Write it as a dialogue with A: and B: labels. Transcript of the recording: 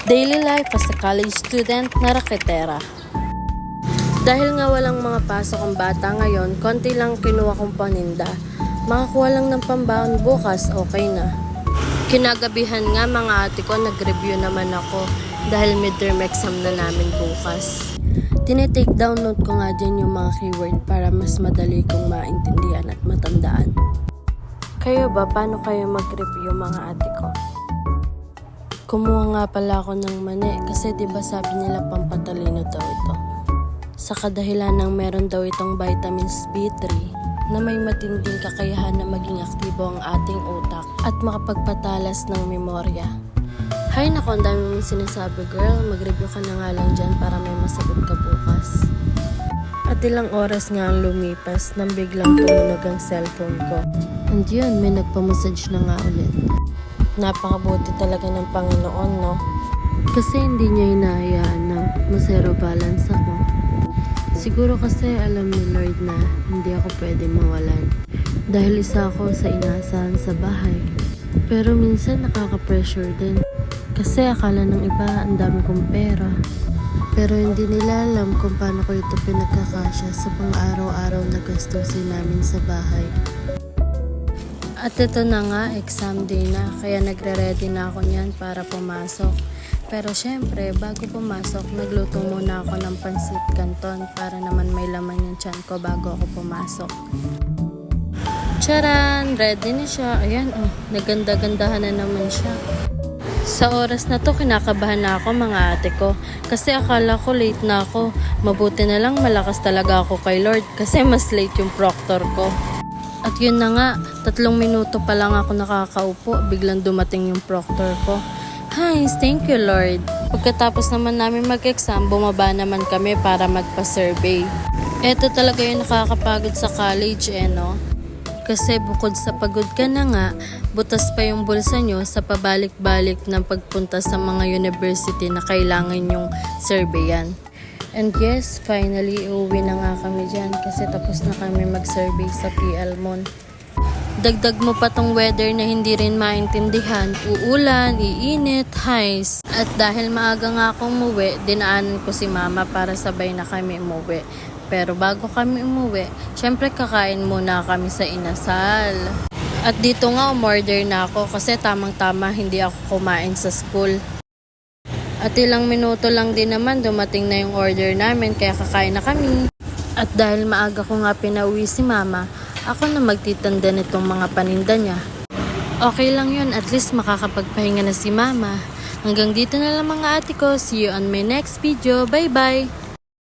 A: Daily life as a college student na raketera. Dahil nga walang mga pasok ang bata ngayon, konti lang kinuha kong paninda. Makakuha lang ng pambaon bukas, okay na. Kinagabihan nga mga ate ko, nag-review naman ako dahil midterm exam na namin bukas. Tinitake down note ko nga dyan yung mga keyword para mas madali kong maintindihan at matandaan. Kayo ba, paano kayo mag-review mga ate ko? Kumuha nga pala ako ng mani kasi diba sabi nila pampatalino daw ito. Sa kadahilan ng meron daw itong vitamins B3 na may matinding kakayahan na maging aktibo ang ating utak at makapagpatalas ng memorya. Hay nako, ang dami mong sinasabi girl, mag-review ka na nga lang dyan para may masagot ka bukas. At ilang oras nga ang lumipas nang biglang tumunog ang cellphone ko. And yun, may nagpamassage na nga ulit. Napakabuti talaga ng Panginoon, no? Kasi hindi niya hinahayaan na ma-zero balance ako. Siguro kasi alam ni Lord na hindi ako pwede mawalan. Dahil isa ako sa inaasahan sa bahay. Pero minsan nakaka-pressure din. Kasi akala ng iba ang dami kong pera. Pero hindi nila alam kung paano ko ito pinagkakasya sa pang-araw-araw na gastusin namin sa bahay. At ito na nga, exam day na, kaya nagre-ready na ako niyan para pumasok. Pero syempre, bago pumasok, nagluto muna ako ng pansit canton para naman may laman yung tiyan ko bago ako pumasok. Charan! Ready na siya. Ayan, naganda-gandahan na naman siya. Sa oras na to, kinakabahan na ako mga ate ko. Kasi akala ko late na ako. Mabuti na lang malakas talaga ako kay Lord kasi mas late yung proctor ko. At yun na nga, 3 minuto pa lang ako nakakaupo, biglang dumating yung proctor ko. Hi, thank you Lord. Pagkatapos naman namin mag-exam, bumaba naman kami para magpa-survey. Eto talaga yung nakakapagod sa college no? Kasi bukod sa pagod ka na nga, butas pa yung bulsa nyo sa pabalik-balik ng pagpunta sa mga university na kailangan yung surveyan. And yes, finally, uuwi na nga kami dyan kasi tapos na kami mag-survey sa PL Mon. Dagdag mo pa tong weather na hindi rin maintindihan, uulan, iinit, highs. At dahil maaga nga akong umuwi, dinaanan ko si mama para sabay na kami umuwi. Pero bago kami umuwi, syempre kakain muna kami sa inasal. At dito nga umorder na ako kasi tamang-tama hindi ako kumain sa school. At ilang minuto lang din naman dumating na yung order namin kaya kakain na kami. At dahil maaga ko nga pinauwi si mama, ako na magtitanda nitong mga paninda niya. Okay lang yun, at least makakapagpahinga na si mama. Hanggang dito na lang mga ate ko. See you on my next video. Bye bye!